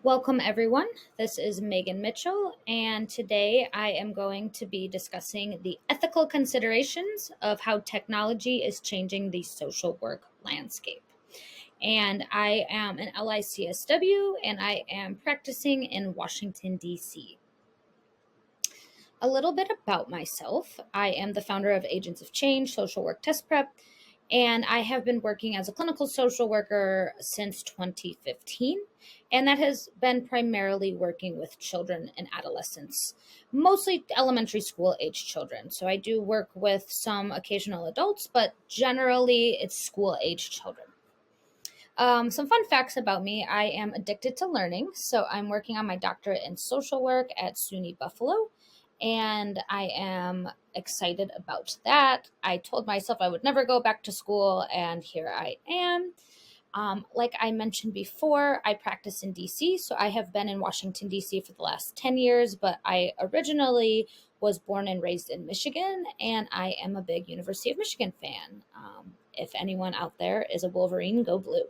Welcome, everyone. This is Megan Mitchell, and today I am going to be discussing the ethical considerations of how technology is changing the social work landscape. And I am an LICSW and I am practicing in Washington, D.C. A little bit about myself. I am the founder of Agents of Change Social Work Test Prep, and I have been working as a clinical social worker since 2015. And that has been primarily working with children and adolescents, mostly elementary school age children. So I do work with some occasional adults, but generally it's school age children. Some fun facts about me. I am addicted to learning. So I'm working on my doctorate in social work at SUNY Buffalo, and I am excited about that. I told myself I would never go back to school, and here I am. Like I mentioned before, I practice in DC, so I have been in Washington, DC for the last 10 years, but I originally was born and raised in Michigan, and I am a big University of Michigan fan. If anyone out there is a Wolverine, go blue.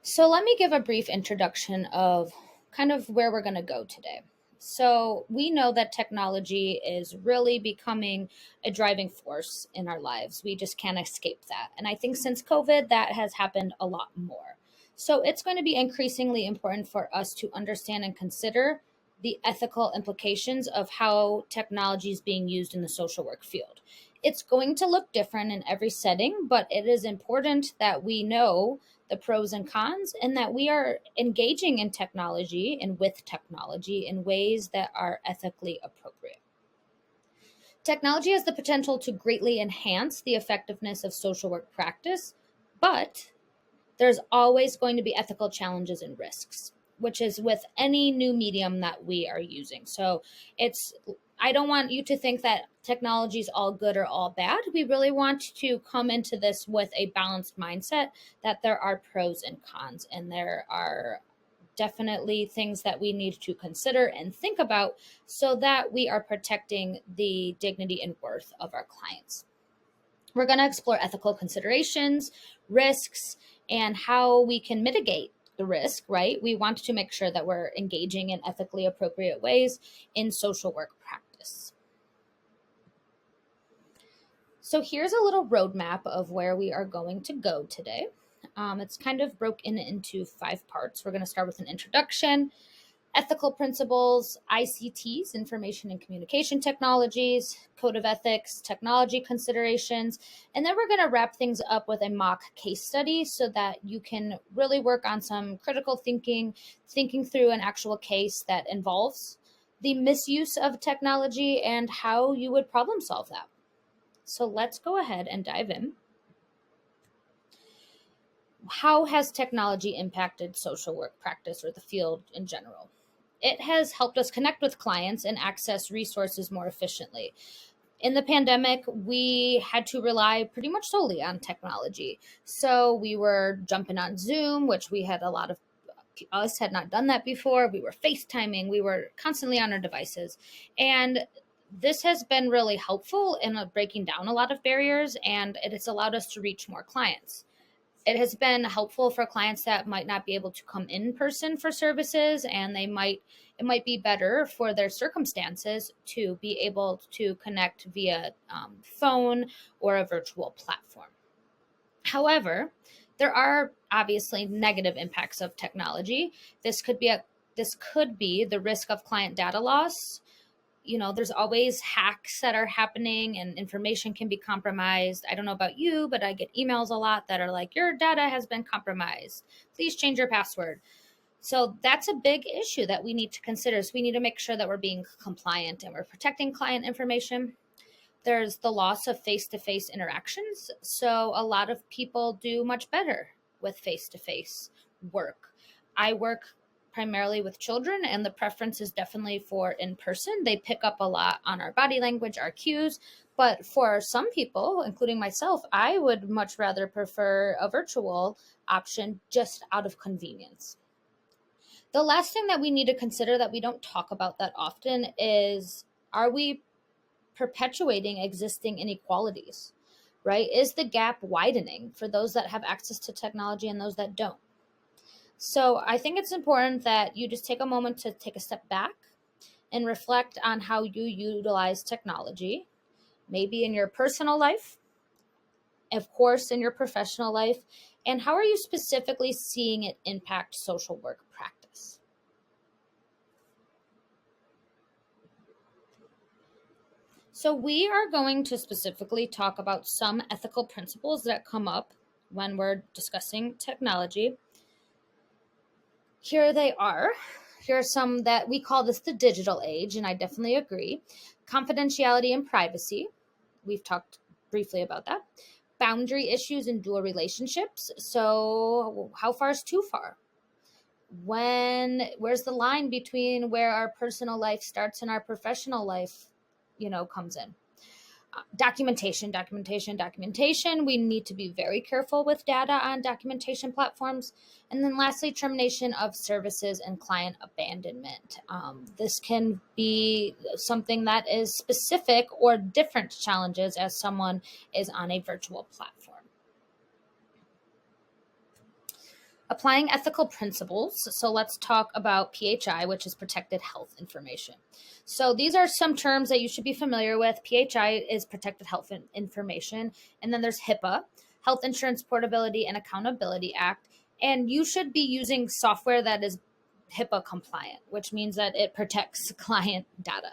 So let me give a brief introduction of kind of where we're going to go today. So we know that technology is really becoming a driving force in our lives. We just can't escape that. And I think since COVID, that has happened a lot more. So it's going to be increasingly important for us to understand and consider the ethical implications of how technology is being used in the social work field. It's going to look different in every setting, but it is important that we know the pros and cons, and that we are engaging in technology and with technology in ways that are ethically appropriate. Technology has the potential to greatly enhance the effectiveness of social work practice, but there's always going to be ethical challenges and risks, which is with any new medium that we are using. So I don't want you to think that technology is all good or all bad. We really want to come into this with a balanced mindset that there are pros and cons, and there are definitely things that we need to consider and think about so that we are protecting the dignity and worth of our clients. We're going to explore ethical considerations, risks, and how we can mitigate the risk, right? We want to make sure that we're engaging in ethically appropriate ways in social work practice. So here's a little roadmap of where we are going to go today. It's kind of broken into 5 parts. We're going to start with an introduction, ethical principles, ICTs, information and communication technologies, code of ethics, technology considerations, and then we're going to wrap things up with a mock case study so that you can really work on some critical thinking through an actual case that involves the misuse of technology and how you would problem solve that. So let's go ahead and dive in. How has technology impacted social work practice or the field in general? It has helped us connect with clients and access resources more efficiently. In the pandemic, we had to rely pretty much solely on technology. So we were jumping on Zoom, which we had a lot of us had not done that before. We were FaceTiming. We were constantly on our devices. And this has been really helpful in breaking down a lot of barriers, and it has allowed us to reach more clients. It has been helpful for clients that might not be able to come in person for services, and it might be better for their circumstances to be able to connect via phone or a virtual platform. However, there are obviously negative impacts of technology. This could be the risk of client data loss. There's always hacks that are happening and information can be compromised. I don't know about you, but I get emails a lot that are like, your data has been compromised. Please change your password. So that's a big issue that we need to consider. So we need to make sure that we're being compliant and we're protecting client information. There's the loss of face-to-face interactions. So a lot of people do much better with face-to-face work. I work primarily with children, and the preference is definitely for in person. They pick up a lot on our body language, our cues. But for some people, including myself, I would much rather prefer a virtual option just out of convenience. The last thing that we need to consider that we don't talk about that often is, are we perpetuating existing inequalities? right? Is the gap widening for those that have access to technology and those that don't? So I think it's important that you just take a moment to take a step back and reflect on how you utilize technology, maybe in your personal life, of course, in your professional life, and how are you specifically seeing it impact social work practice? So we are going to specifically talk about some ethical principles that come up when we're discussing technology. Here they are. Here are some that we call this the digital age, and I definitely agree. Confidentiality and privacy. We've talked briefly about that. Boundary issues in dual relationships. So, how far is too far? Where's the line between where our personal life starts and our professional life, comes in? Documentation. We need to be very careful with data on documentation platforms. And then lastly, termination of services and client abandonment. This can be something that is specific or different challenges as someone is on a virtual platform. Applying ethical principles. So let's talk about PHI, which is protected health information. So these are some terms that you should be familiar with. PHI is protected health information. And then there's HIPAA, Health Insurance Portability and Accountability Act. And you should be using software that is HIPAA compliant, which means that it protects client data.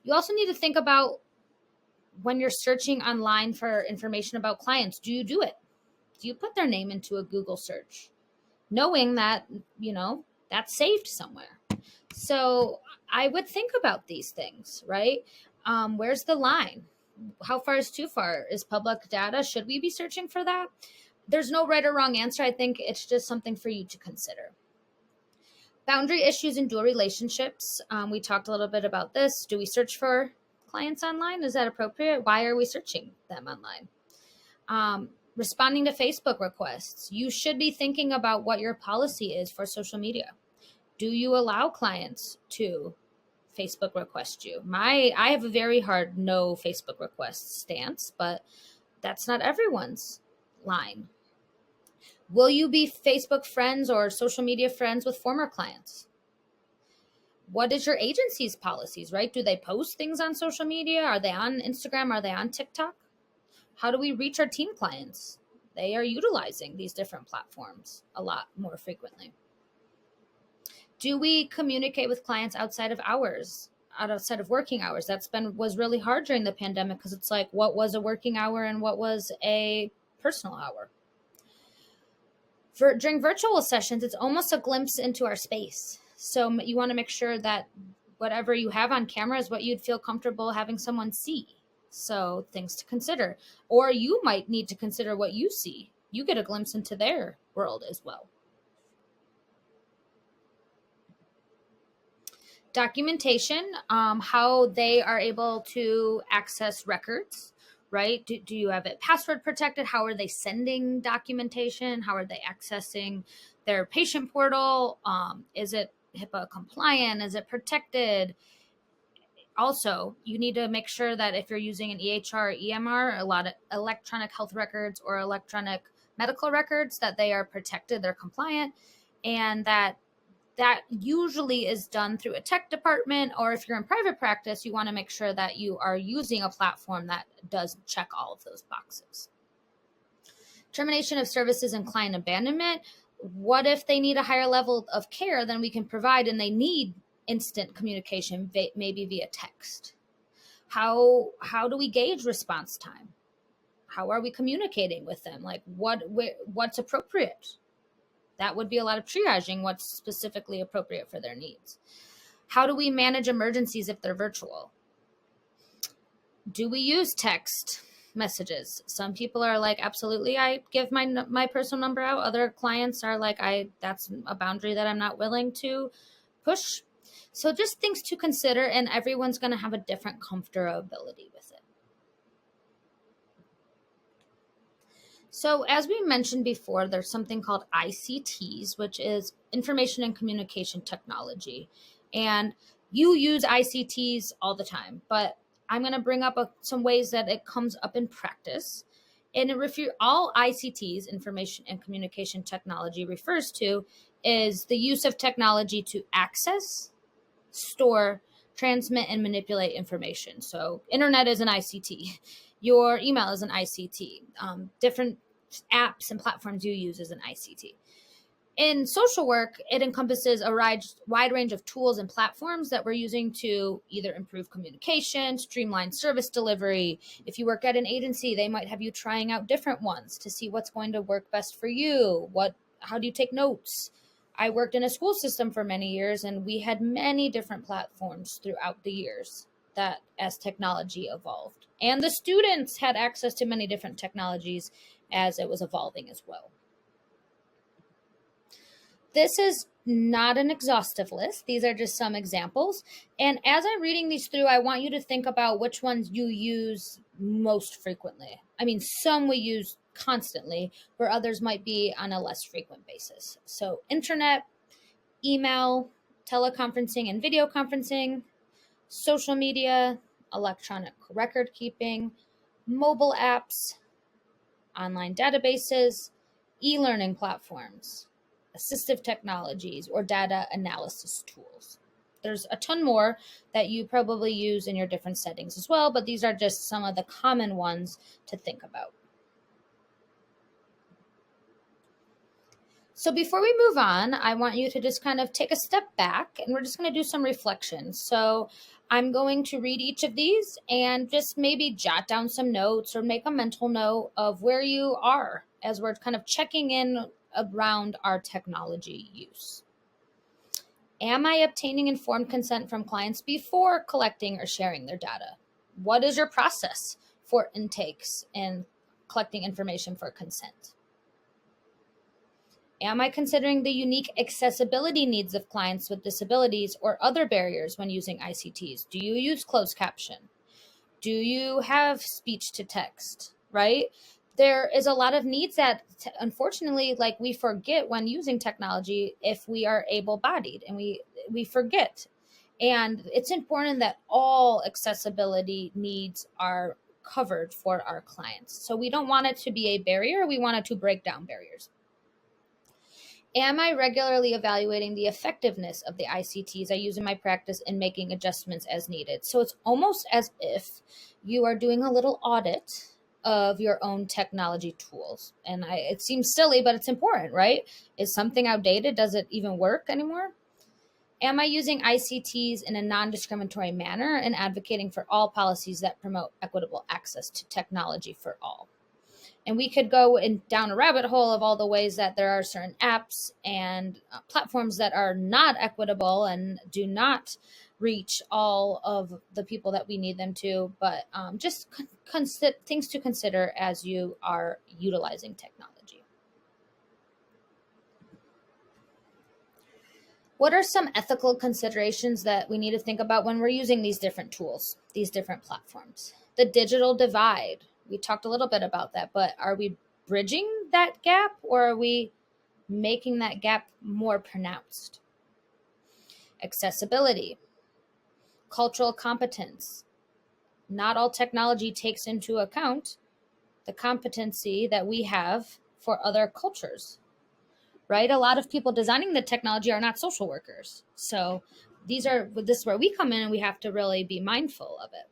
You also need to think about when you're searching online for information about clients, do you do it? Do you put their name into a Google search, knowing that, that's saved somewhere? So I would think about these things, right? Where's the line? How far is too far? Is public data? Should we be searching for that? There's no right or wrong answer. I think it's just something for you to consider. Boundary issues in dual relationships. We talked a little bit about this. Do we search for clients online? Is that appropriate? Why are we searching them online? Responding to Facebook requests. You should be thinking about what your policy is for social media. Do you allow clients to Facebook request you? I have a very hard no Facebook request stance, but that's not everyone's line. Will you be Facebook friends or social media friends with former clients? What is your agency's policies, right? Do they post things on social media? Are they on Instagram? Are they on TikTok? How do we reach our team clients? They are utilizing these different platforms a lot more frequently. Do we communicate with clients outside of working hours? Was really hard during the pandemic because it's like, what was a working hour and what was a personal hour? During virtual sessions, it's almost a glimpse into our space. So you want to make sure that whatever you have on camera is what you'd feel comfortable having someone see. So things to consider. Or you might need to consider what you see. You get a glimpse into their world as well. Documentation, how they are able to access records, right? Do you have it password protected? How are they sending documentation? How are they accessing their patient portal? Is it HIPAA compliant? Is it protected? Also, you need to make sure that if you're using an EHR or EMR, a lot of electronic health records or electronic medical records, that they are protected, they're compliant, and that usually is done through a tech department, or if you're in private practice, you want to make sure that you are using a platform that does check all of those boxes. Termination of services and client abandonment. What if they need a higher level of care than we can provide and they need instant communication, maybe via text? How do we gauge response time? How are we communicating with them? Like what's appropriate? That would be a lot of triaging what's specifically appropriate for their needs. How do we manage emergencies if they're virtual? Do we use text messages? Some people are like, absolutely, I give my personal number out. Other clients are like, that's a boundary that I'm not willing to push. So just things to consider, and everyone's going to have a different comfortability with it. So as we mentioned before, there's something called ICTs, which is information and communication technology. And you use ICTs all the time, but I'm going to bring up some ways that it comes up in practice. And all ICTs, information and communication technology, refers to is the use of technology to access, store, transmit, and manipulate information. So internet is an ICT. Your email is an ICT. Different apps and platforms you use is an ICT. In social work, it encompasses a wide range of tools and platforms that we're using to either improve communication, streamline service delivery. If you work at an agency, they might have you trying out different ones to see what's going to work best for you. How do you take notes? I worked in a school system for many years, and we had many different platforms throughout the years that as technology evolved. And the students had access to many different technologies as it was evolving as well. This is not an exhaustive list. These are just some examples. And as I'm reading these through, I want you to think about which ones you use most frequently. I mean, some we use constantly, where others might be on a less frequent basis. So internet, email, teleconferencing and video conferencing, social media, electronic record keeping, mobile apps, online databases, e-learning platforms, assistive technologies, or data analysis tools. There's a ton more that you probably use in your different settings as well, but these are just some of the common ones to think about. So before we move on, I want you to just kind of take a step back, and we're just going to do some reflection. So I'm going to read each of these and just maybe jot down some notes or make a mental note of where you are as we're kind of checking in around our technology use. Am I obtaining informed consent from clients before collecting or sharing their data? What is your process for intakes and collecting information for consent? Am I considering the unique accessibility needs of clients with disabilities or other barriers when using ICTs? Do you use closed caption? Do you have speech to text, right? There is a lot of needs that, unfortunately, like we forget when using technology if we are able-bodied, and we forget. And it's important that all accessibility needs are covered for our clients. So we don't want it to be a barrier. We want it to break down barriers. Am I regularly evaluating the effectiveness of the ICTs I use in my practice and making adjustments as needed? So it's almost as if you are doing a little audit of your own technology tools. And it seems silly, but it's important, right? Is something outdated? Does it even work anymore? Am I using ICTs in a non-discriminatory manner and advocating for all policies that promote equitable access to technology for all? And we could go down a rabbit hole of all the ways that there are certain apps and platforms that are not equitable and do not reach all of the people that we need them to, but just things to consider as you are utilizing technology. What are some ethical considerations that we need to think about when we're using these different tools, these different platforms? The digital divide. We talked a little bit about that, but are we bridging that gap, or are we making that gap more pronounced? Accessibility, cultural competence. Not all technology takes into account the competency that we have for other cultures, right? A lot of people designing the technology are not social workers. So this is where we come in, and we have to really be mindful of it.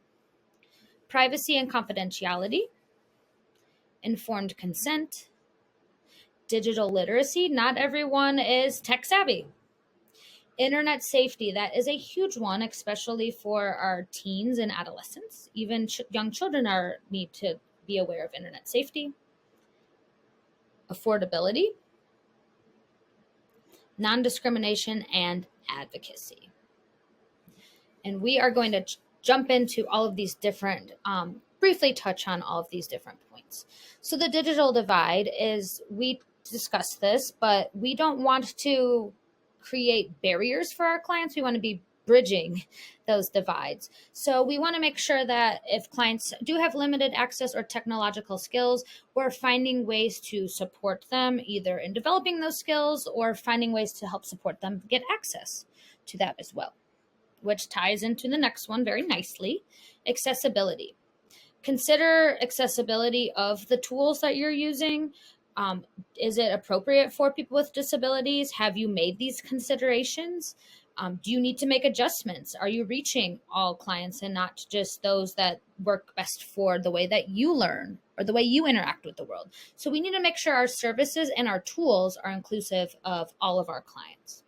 Privacy and confidentiality, informed consent, digital literacy. Not everyone is tech savvy. Internet safety, that is a huge one, especially for our teens and adolescents. Even young children need to be aware of internet safety. Affordability, non-discrimination, and advocacy. And we are going to jump into all of these different, briefly touch on all of these different points. So the digital divide is, we discussed this, but we don't want to create barriers for our clients. We want to be bridging those divides. So we want to make sure that if clients do have limited access or technological skills, we're finding ways to support them either in developing those skills or finding ways to help support them get access to that as well. which ties into the next one very nicely, accessibility. Consider accessibility of the tools that you're using. Is it appropriate for people with disabilities? Have you made these considerations? Do you need to make adjustments? Are you reaching all clients and not just those that work best for the way that you learn or the way you interact with the world? So we need to make sure our services and our tools are inclusive of all of our clients.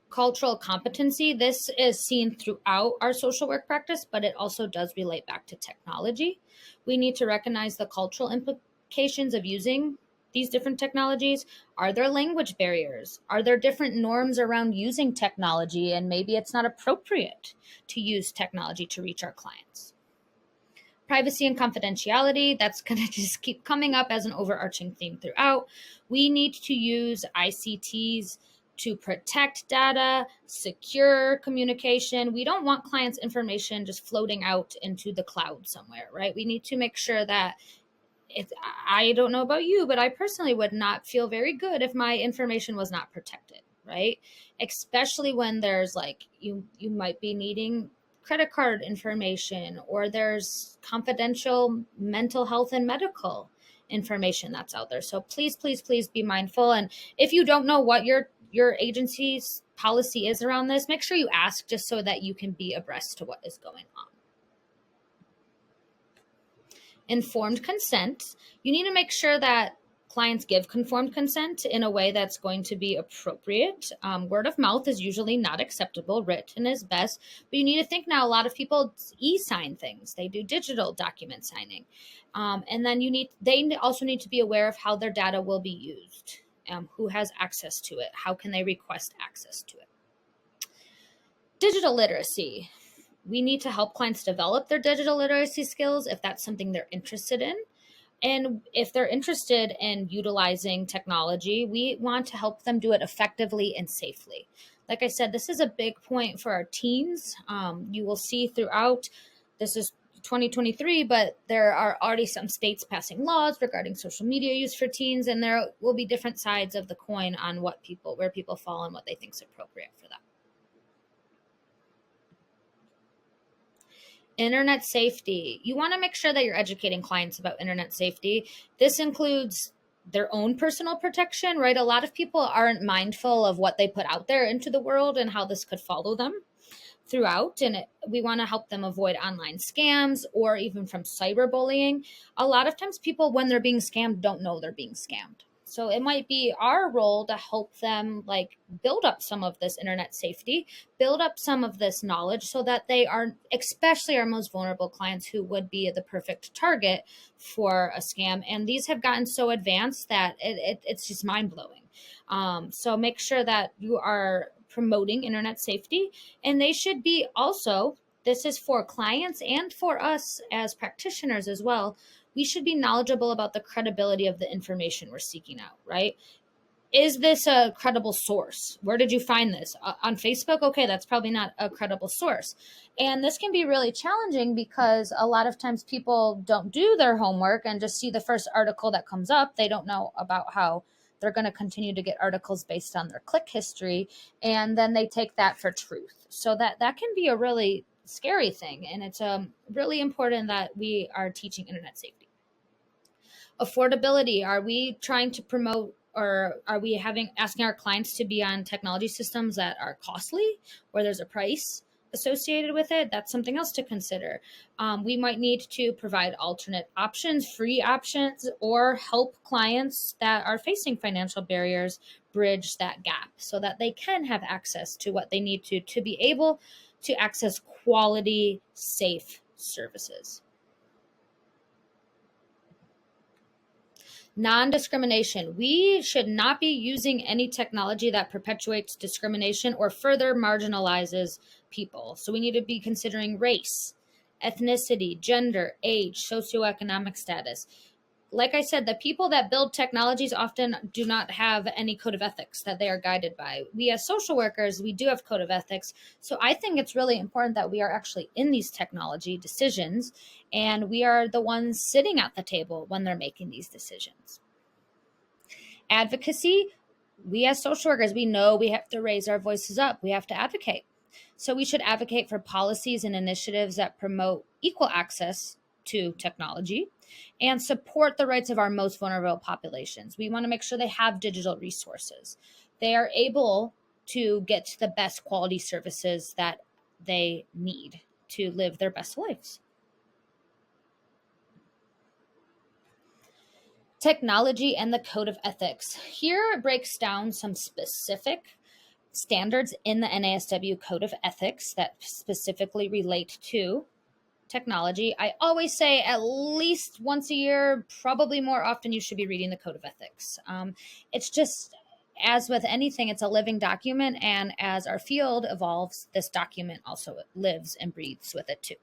Cultural competency. This is seen throughout our social work practice, but it also does relate back to technology. We need to recognize the cultural implications of using these different technologies. Are there language barriers? Are there different norms around using technology, and maybe it's not appropriate to use technology to reach our clients? Privacy and confidentiality, that's going to just keep coming up as an overarching theme throughout. We need to use ICTs to protect data, secure communication. We don't want clients' information just floating out into the cloud somewhere, right? We need to make sure that I don't know about you, but I personally would not feel very good if my information was not protected, right? Especially when there's like, you might be needing credit card information, or there's confidential mental health and medical information that's out there. So please, please, please be mindful. And if you don't know what your agency's policy is around this, make sure you ask, just so that you can be abreast to what is going on. Informed consent. You need to make sure that clients give conformed consent in a way that's going to be appropriate. Word of mouth is usually not acceptable. Written is best. But you need to think now, a lot of people e-sign things. They do digital document signing. And then they also need to be aware of how their data will be used. Who has access to it? How can they request access to it? Digital literacy. We need to help clients develop their digital literacy skills if that's something they're interested in. And if they're interested in utilizing technology, we want to help them do it effectively and safely. Like I said, this is a big point for our teens. You will see throughout, this is 2023, but there are already some states passing laws regarding social media use for teens, and there will be different sides of the coin on where people fall and what they think is appropriate for them. Internet safety. You want to make sure that you're educating clients about internet safety. This includes their own personal protection, right? A lot of people aren't mindful of what they put out there into the world and how this could follow them throughout. And we want to help them avoid online scams or even from cyberbullying. A lot of times people, when they're being scammed, don't know they're being scammed. So it might be our role to help them build up some of this internet safety, build up some of this knowledge so that they are, especially our most vulnerable clients who would be the perfect target for a scam. And these have gotten so advanced that it's just mind blowing. So make sure that you are promoting internet safety, and they should be also, this is for clients and for us as practitioners as well, we should be knowledgeable about the credibility of the information we're seeking out, right? Is this a credible source? Where did you find this? On Facebook? Okay, that's probably not a credible source. And this can be really challenging because a lot of times people don't do their homework and just see the first article that comes up. They don't know about how they're going to continue to get articles based on their click history, and then they take that for truth. So that can be a really scary thing, and it's really important that we are teaching internet safety. Affordability. Are we trying to promote, or are we asking our clients to be on technology systems that are costly, or there's a price associated with it? That's something else to consider. We might need to provide alternate options, free options, or help clients that are facing financial barriers bridge that gap so that they can have access to what they need to be able to access quality, safe services. Non-discrimination. We should not be using any technology that perpetuates discrimination or further marginalizes people. So we need to be considering race, ethnicity, gender, age, socioeconomic status. Like I said, the people that build technologies often do not have any code of ethics that they are guided by. We as social workers, we do have code of ethics. So I think it's really important that we are actually in these technology decisions, and we are the ones sitting at the table when they're making these decisions. Advocacy. We as social workers, we know we have to raise our voices up. We have to advocate. So we should advocate for policies and initiatives that promote equal access to technology and support the rights of our most vulnerable populations. We want to make sure they have digital resources. They are able to get the best quality services that they need to live their best lives. Technology and the code of ethics. Here it breaks down some specific standards in the NASW code of ethics that specifically relate to technology. I always say at least once a year, probably more often, you should be reading the code of ethics. It's just, as with anything, it's a living document. And as our field evolves, this document also lives and breathes with it too.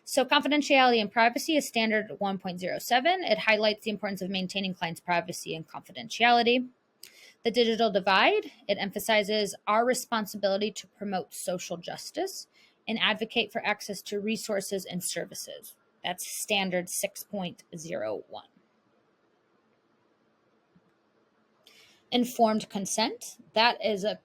So confidentiality and privacy is standard 1.07. It highlights the importance of maintaining clients' privacy and confidentiality. The digital divide, it emphasizes our responsibility to promote social justice and advocate for access to resources and services. That's standard 6.01. Informed consent, that is a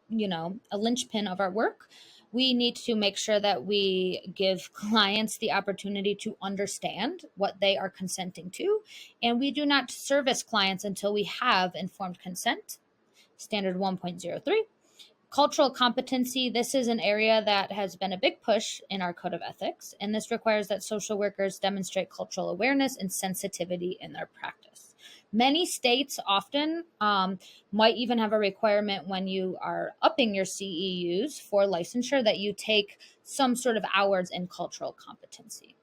linchpin of our work. We need to make sure that we give clients the opportunity to understand what they are consenting to, and we do not service clients until we have informed consent. Standard 1.03. Cultural competency, this is an area that has been a big push in our code of ethics, and this requires that social workers demonstrate cultural awareness and sensitivity in their practice. Many states often might even have a requirement when you are upping your CEUs for licensure that you take some sort of hours in cultural competency.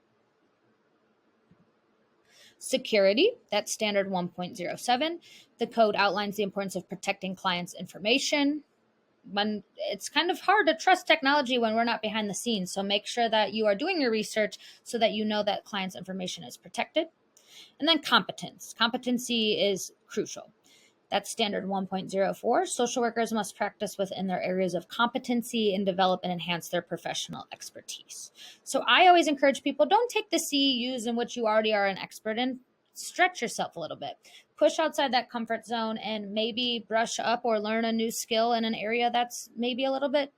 Security, that's standard 1.07. The code outlines the importance of protecting clients' information. When it's kind of hard to trust technology when we're not behind the scenes. So make sure that you are doing your research so that you know that client's information is protected. And then competence. Competency is crucial. That's standard 1.04. Social workers must practice within their areas of competency and develop and enhance their professional expertise. So I always encourage people, don't take the CEUs in which you already are an expert in. Stretch yourself a little bit. Push outside that comfort zone and maybe brush up or learn a new skill in an area that's maybe a little bit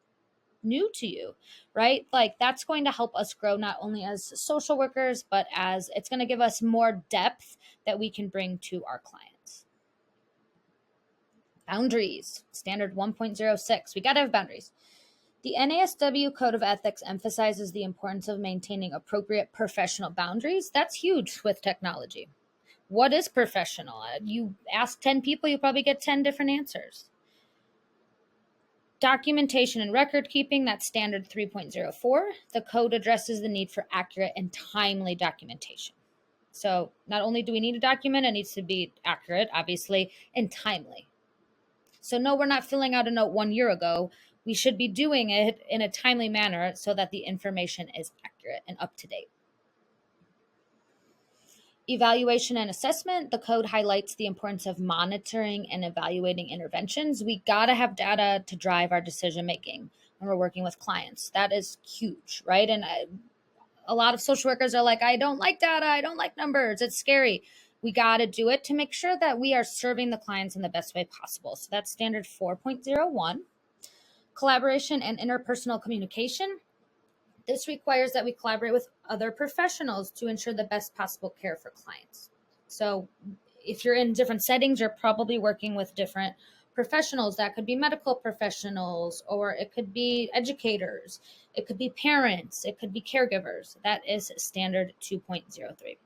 new to you, right? Like that's going to help us grow not only as social workers, but as it's going to give us more depth that we can bring to our clients. Boundaries, standard 1.06. We got to have boundaries. The NASW Code of Ethics emphasizes the importance of maintaining appropriate professional boundaries. That's huge with technology. What is professional? You ask 10 people, you probably get 10 different answers. Documentation and record keeping, that's standard 3.04. The code addresses the need for accurate and timely documentation. So not only do we need a document, it needs to be accurate, obviously, and timely. So no, we're not filling out a note 1 year ago. We should be doing it in a timely manner so that the information is accurate and up to date. Evaluation and assessment, the code highlights the importance of monitoring and evaluating interventions. We got to have data to drive our decision making when we're working with clients. That is huge, right? And a lot of social workers are like, I don't like data, I don't like numbers, it's scary. We got to do it to make sure that we are serving the clients in the best way possible. So that's standard 4.01. Collaboration and interpersonal communication. This requires that we collaborate with other professionals to ensure the best possible care for clients. So if you're in different settings, you're probably working with different professionals. That could be medical professionals, or it could be educators, it could be parents, it could be caregivers. That is standard 2.03.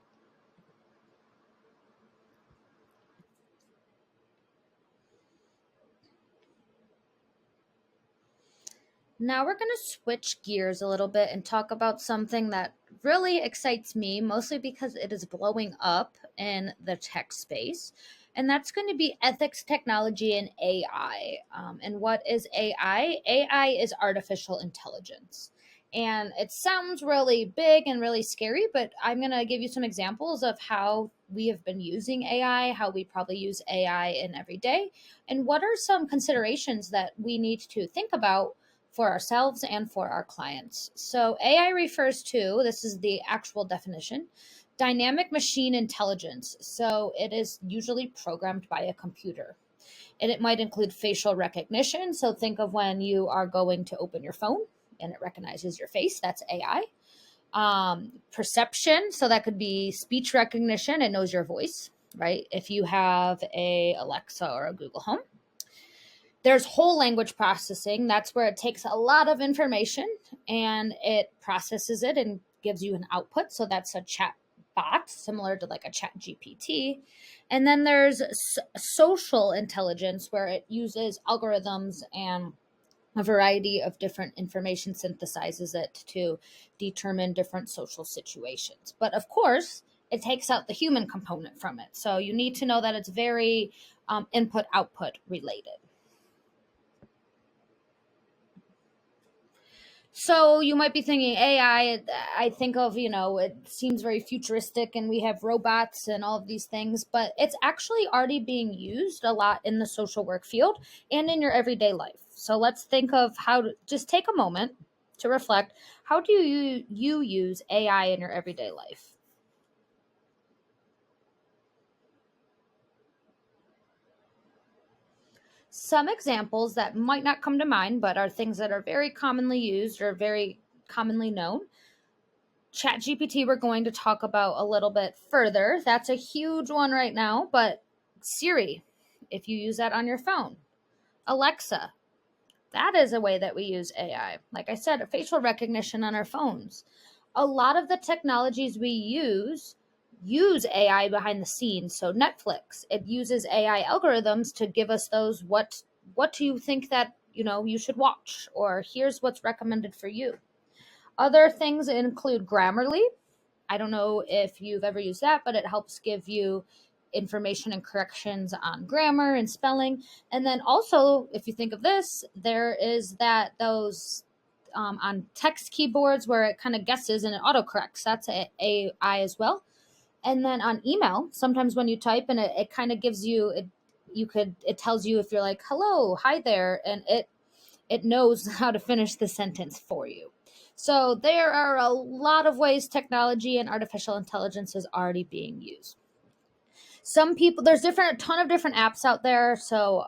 Now we're going to switch gears a little bit and talk about something that really excites me, mostly because it is blowing up in the tech space. And that's going to be ethics, technology, and AI. And what is AI? AI is artificial intelligence. And it sounds really big and really scary, but I'm going to give you some examples of how we have been using AI, how we probably use AI in every day, and what are some considerations that we need to think about for ourselves and for our clients. So AI refers to, this is the actual definition, dynamic machine intelligence. So it is usually programmed by a computer. And it might include facial recognition. So think of when you are going to open your phone and it recognizes your face. That's AI. Perception. So that could be speech recognition. It knows your voice, right? If you have a Alexa or a Google Home. There's whole language processing. That's where it takes a lot of information and it processes it and gives you an output. So that's a chat bot, similar to like a chat GPT. And then there's social intelligence, where it uses algorithms and a variety of different information, synthesizes it to determine different social situations. But of course, it takes out the human component from it. So you need to know that it's very input-output related. So you might be thinking AI, I think of, it seems very futuristic and we have robots and all of these things, but it's actually already being used a lot in the social work field and in your everyday life. So let's think of how to just take a moment to reflect. How do you use AI in your everyday life? Some examples that might not come to mind, but are things that are very commonly used or very commonly known. ChatGPT, we're going to talk about a little bit further. That's a huge one right now, but Siri, if you use that on your phone. Alexa, that is a way that we use AI. Like I said, facial recognition on our phones. A lot of the technologies we use AI behind the scenes. So Netflix, it uses AI algorithms to give us those what do you think that you should watch, or here's what's recommended for you. Other things include Grammarly. I don't know if you've ever used that, but it helps give you information and corrections on grammar and spelling. And then also, if you think of this, there is those on text keyboards where it kind of guesses and it autocorrects. That's AI as well. And then on email, sometimes when you type and it kind of gives you it tells you if you're like, hello, hi there, and it knows how to finish the sentence for you. So there are a lot of ways technology and artificial intelligence is already being used. Some people, there's a ton of different apps out there. So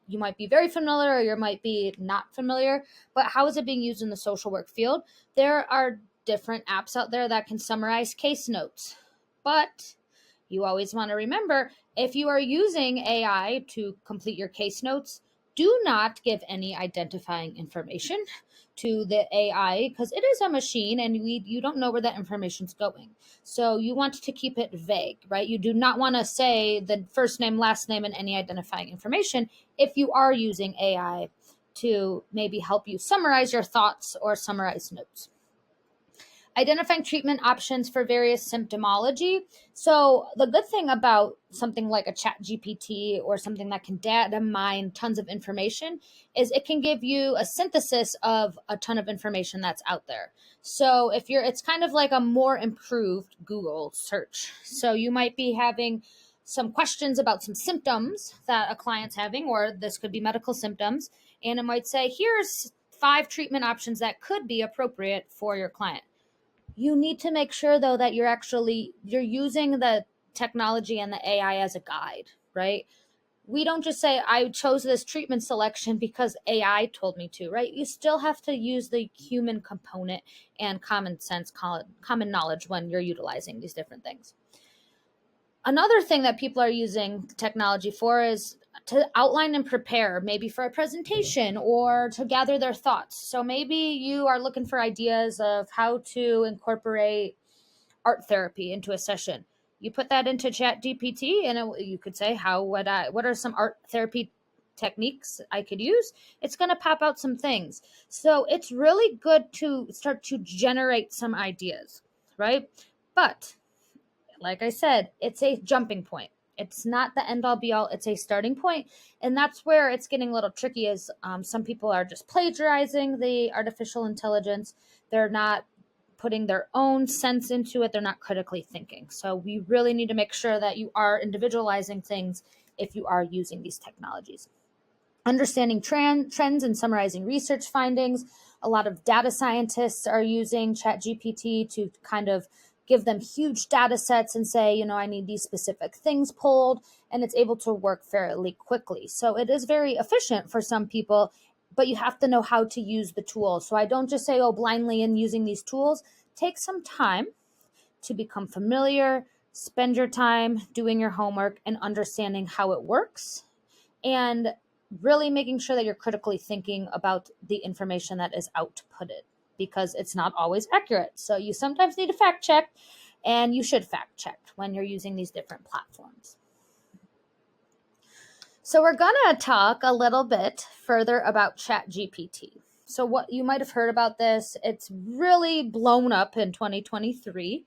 you might be very familiar or you might be not familiar, but how is it being used in the social work field? There are different apps out there that can summarize case notes, but you always want to remember, if you are using AI to complete your case notes, do not give any identifying information to the AI, because it is a machine and you don't know where that information is going. So you want to keep it vague, right? You do not want to say the first name, last name, and any identifying information if you are using AI to maybe help you summarize your thoughts or summarize notes. Identifying treatment options for various symptomology. So the good thing about something like a chat GPT or something that can data mine tons of information is it can give you a synthesis of a ton of information that's out there. So it's kind of like a more improved Google search. So you might be having some questions about some symptoms that a client's having, or this could be medical symptoms, and it might say, here's 5 treatment options that could be appropriate for your client. You need to make sure, though, that you're using the technology and the AI as a guide, right? We don't just say, I chose this treatment selection because AI told me to, right? You still have to use the human component and common sense, common knowledge when you're utilizing these different things. Another thing that people are using technology for is to outline and prepare, maybe for a presentation or to gather their thoughts. So maybe you are looking for ideas of how to incorporate art therapy into a session. You put that into ChatGPT and you could say, what are some art therapy techniques I could use? It's going to pop out some things. So it's really good to start to generate some ideas, right? But like I said, it's a jumping point. It's not the end all be all. It's a starting point. And that's where it's getting a little tricky is some people are just plagiarizing the artificial intelligence. They're not putting their own sense into it. They're not critically thinking. So we really need to make sure that you are individualizing things if you are using these technologies. Understanding trends and summarizing research findings. A lot of data scientists are using ChatGPT to kind of give them huge data sets and say, I need these specific things pulled, and it's able to work fairly quickly. So it is very efficient for some people, but you have to know how to use the tool. So I don't just say, blindly in using these tools. Take some time to become familiar, spend your time doing your homework and understanding how it works, and really making sure that you're critically thinking about the information that is outputted, because it's not always accurate. So you sometimes need to fact check, and you should fact check when you're using these different platforms. So we're going to talk a little bit further about ChatGPT. So what you might have heard about this, it's really blown up in 2023,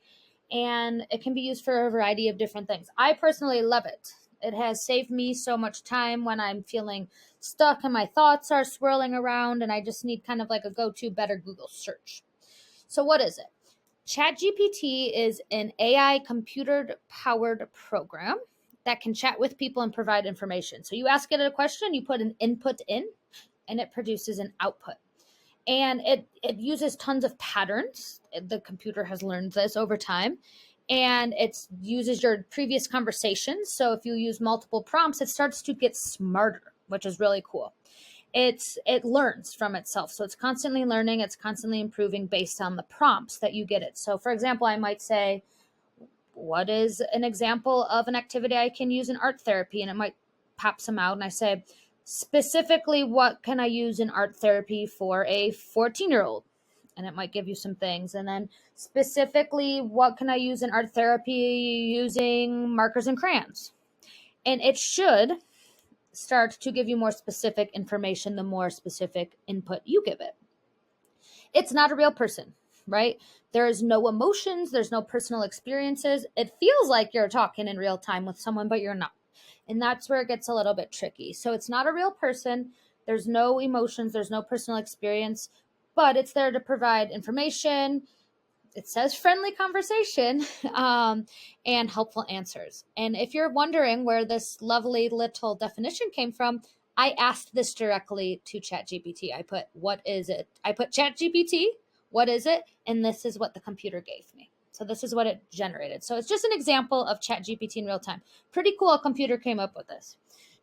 and it can be used for a variety of different things. I personally love it. It has saved me so much time when I'm feeling stuck and my thoughts are swirling around and I just need kind of like a go-to better Google search. So what is it? ChatGPT is an AI computer-powered program that can chat with people and provide information. So you ask it a question, you put an input in, and it produces an output. And it uses tons of patterns. The computer has learned this over time. And it uses your previous conversations. So if you use multiple prompts, it starts to get smarter, which is really cool. It learns from itself. So it's constantly learning. It's constantly improving based on the prompts that you get it. So for example, I might say, what is an example of an activity I can use in art therapy? And it might pop some out. And I say, specifically, what can I use in art therapy for a 14-year-old? And it might give you some things. And then specifically, what can I use in art therapy using markers and crayons? And it should start to give you more specific information the more specific input you give it. It's not a real person, right? There's no emotions. There's no personal experiences. It feels like you're talking in real time with someone, but you're not. And that's where it gets a little bit tricky. So it's not a real person. There's no emotions. There's no personal experience, but it's there to provide information. It says friendly conversation and helpful answers. And if you're wondering where this lovely little definition came from, I asked this directly to ChatGPT. I put, what is it? I put ChatGPT, what is it? And this is what the computer gave me. So this is what it generated. So it's just an example of ChatGPT in real time. Pretty cool. A computer came up with this.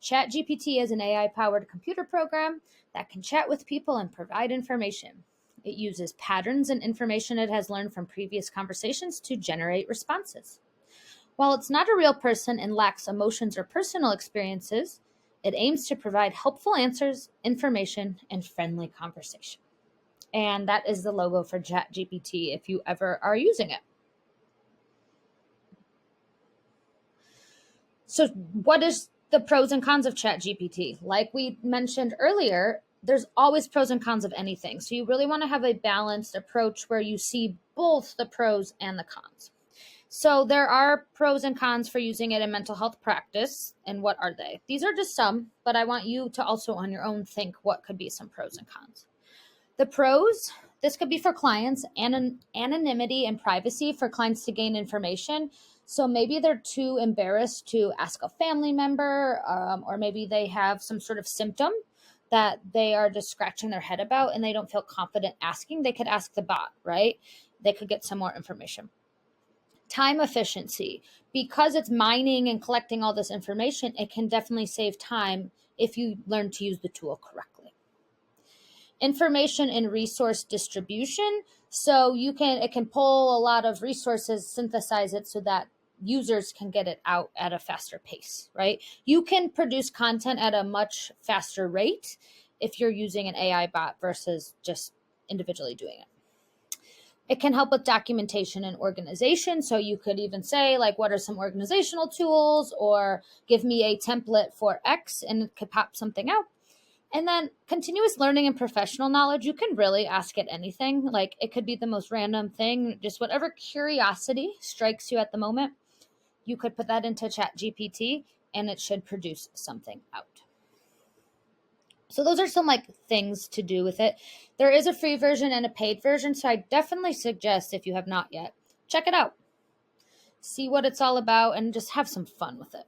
ChatGPT is an AI-powered computer program that can chat with people and provide information. It uses patterns and information it has learned from previous conversations to generate responses. While it's not a real person and lacks emotions or personal experiences, it aims to provide helpful answers, information, and friendly conversation. And that is the logo for ChatGPT if you ever are using it. So what is the pros and cons of ChatGPT? Like we mentioned earlier, there's always pros and cons of anything. So you really want to have a balanced approach where you see both the pros and the cons. So there are pros and cons for using it in mental health practice. And what are they? These are just some, but I want you to also on your own think what could be some pros and cons. The pros, this could be for clients, anonymity and privacy for clients to gain information. So maybe they're too embarrassed to ask a family member, or maybe they have some sort of symptom that they are just scratching their head about and they don't feel confident asking. They could ask the bot, right? They could get some more information. Time efficiency. Because it's mining and collecting all this information, it can definitely save time if you learn to use the tool correctly. Information and resource distribution. So it can pull a lot of resources, synthesize it so that users can get it out at a faster pace, right? You can produce content at a much faster rate if you're using an AI bot versus just individually doing it. It can help with documentation and organization. So you could even say, like, what are some organizational tools, or give me a template for X, and it could pop something out. And then continuous learning and professional knowledge, you can really ask it anything. Like, it could be the most random thing, just whatever curiosity strikes you at the moment. You could put that into ChatGPT and it should produce something out. So those are some things to do with it. There is a free version and a paid version. So I definitely suggest, if you have not yet, check it out. See what it's all about and just have some fun with it.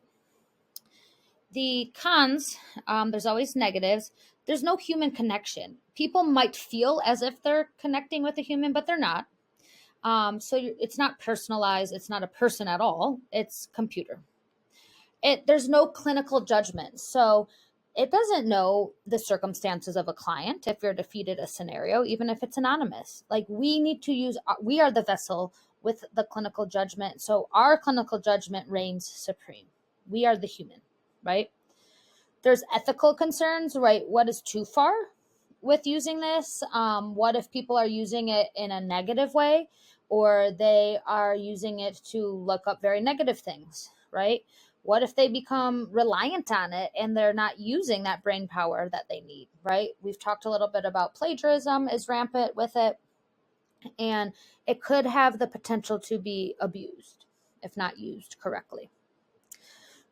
The cons, there's always negatives. There's no human connection. People might feel as if they're connecting with a human, but they're not. It's not personalized. It's not a person at all. It's computer. There's no clinical judgment. So it doesn't know the circumstances of a client if you're defeated a scenario, even if it's anonymous. Like we are the vessel with the clinical judgment. So our clinical judgment reigns supreme. We are the human, right? There's ethical concerns, right? What is too far with using this? What if people are using it in a negative way, or they are using it to look up very negative things, right? What if they become reliant on it and they're not using that brain power that they need, right? We've talked a little bit about plagiarism is rampant with it, and it could have the potential to be abused if not used correctly.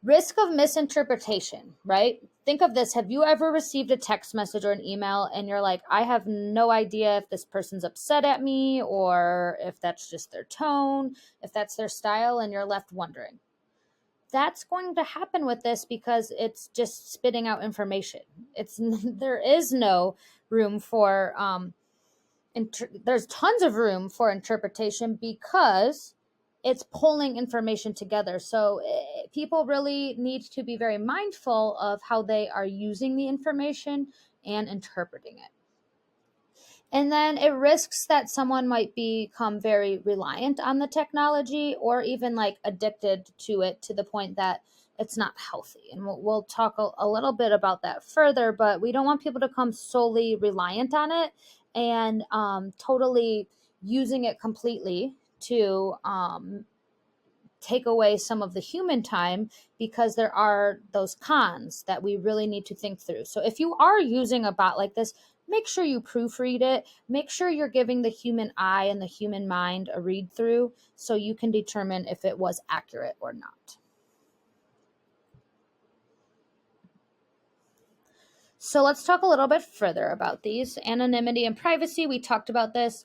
Risk of misinterpretation, right? Think of this. Have you ever received a text message or an email and you're like, I have no idea if this person's upset at me or if that's just their tone, if that's their style, and you're left wondering? That's going to happen with this because it's just spitting out information. There is no room for there's tons of room for interpretation because it's pulling information together. So people really need to be very mindful of how they are using the information and interpreting it. And then it risks that someone might become very reliant on the technology or even like addicted to it to the point that it's not healthy. And we'll talk a little bit about that further, but we don't want people to become solely reliant on it and totally using it completely to take away some of the human time, because there are those cons that we really need to think through. So if you are using a bot like this, make sure you proofread it. Make sure you're giving the human eye and the human mind a read through so you can determine if it was accurate or not. So let's talk a little bit further about these. Anonymity and privacy, we talked about this.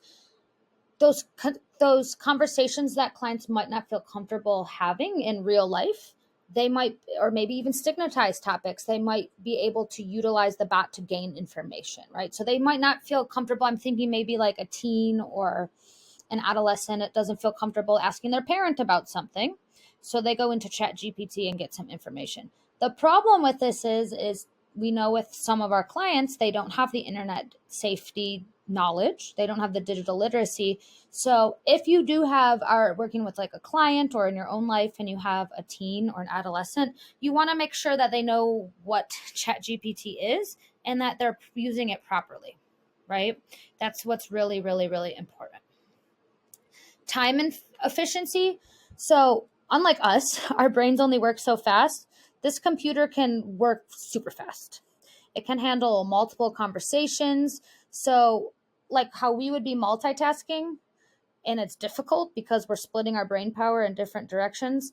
Those conversations that clients might not feel comfortable having in real life, they might, or maybe even stigmatized topics, they might be able to utilize the bot to gain information, right? So they might not feel comfortable. I'm thinking maybe like a teen or an adolescent, it doesn't feel comfortable asking their parent about something. So they go into ChatGPT and get some information. The problem with this is we know with some of our clients, they don't have the internet safety knowledge. They don't have the digital literacy. So if you are working with like a client or in your own life and you have a teen or an adolescent, you want to make sure that they know what ChatGPT is and that they're using it properly, right? That's what's really, really, really important. Time and efficiency. So unlike us, our brains only work so fast. This computer can work super fast. It can handle multiple conversations. So like how we would be multitasking, and it's difficult because we're splitting our brain power in different directions.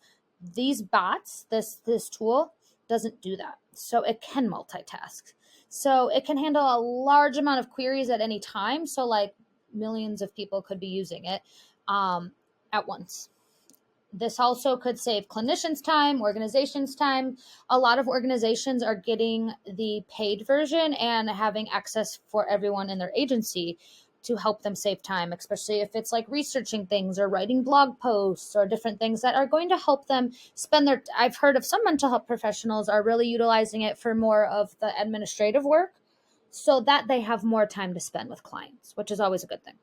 These bots, this tool doesn't do that. So it can multitask. So it can handle a large amount of queries at any time. So like millions of people could be using it at once. This also could save clinicians time, organizations time. A lot of organizations are getting the paid version and having access for everyone in their agency to help them save time, especially if it's like researching things or writing blog posts or different things that are going to help them I've heard of some mental health professionals are really utilizing it for more of the administrative work so that they have more time to spend with clients, which is always a good thing.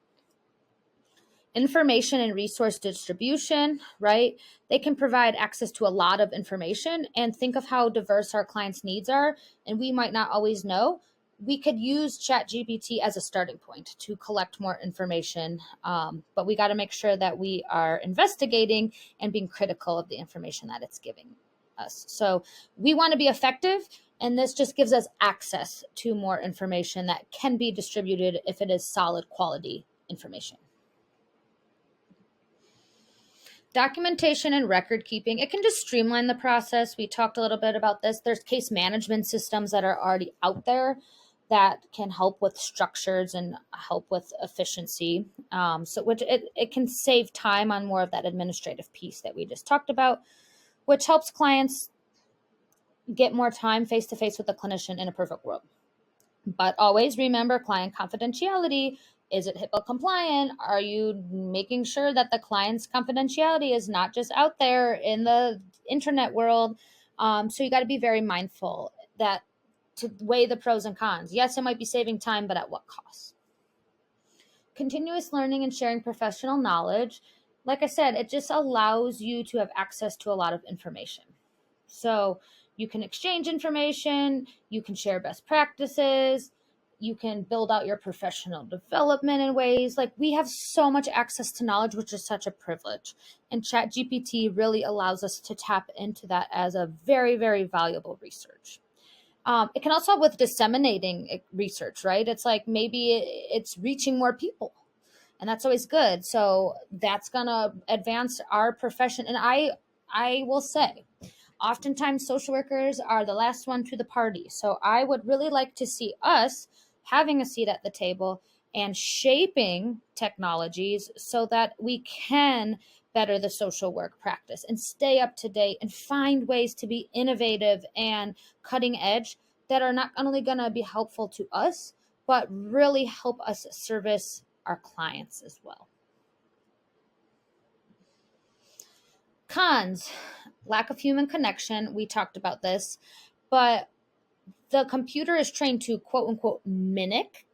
Information and resource distribution, right? They can provide access to a lot of information, and think of how diverse our clients' needs are, and we might not always know. We could use ChatGPT as a starting point to collect more information, but we got to make sure that we are investigating and being critical of the information that it's giving us. So we want to be effective, and this just gives us access to more information that can be distributed if it is solid quality information. Documentation and record keeping, it can just streamline the process. We talked a little bit about this. There's case management systems that are already out there that can help with structures and help with efficiency. It can save time on more of that administrative piece that we just talked about, which helps clients get more time face-to-face with a clinician in a perfect world. But always remember client confidentiality. Is it HIPAA compliant? Are you making sure that the client's confidentiality is not just out there in the internet world? So you got to be very mindful that to weigh the pros and cons. Yes, it might be saving time, but at what cost? Continuous learning and sharing professional knowledge, like I said, it just allows you to have access to a lot of information. So you can exchange information, you can share best practices, you can build out your professional development in ways. Like, we have so much access to knowledge, which is such a privilege. And ChatGPT really allows us to tap into that as a very, very valuable research. It can also help with disseminating research, right? It's like maybe it's reaching more people, and that's always good. So that's gonna advance our profession. And I will say, oftentimes social workers are the last one to the party. So I would really like to see us having a seat at the table and shaping technologies so that we can better the social work practice and stay up to date and find ways to be innovative and cutting edge that are not only going to be helpful to us, but really help us service our clients as well. Cons: lack of human connection. We talked about this, but the computer is trained to quote unquote mimic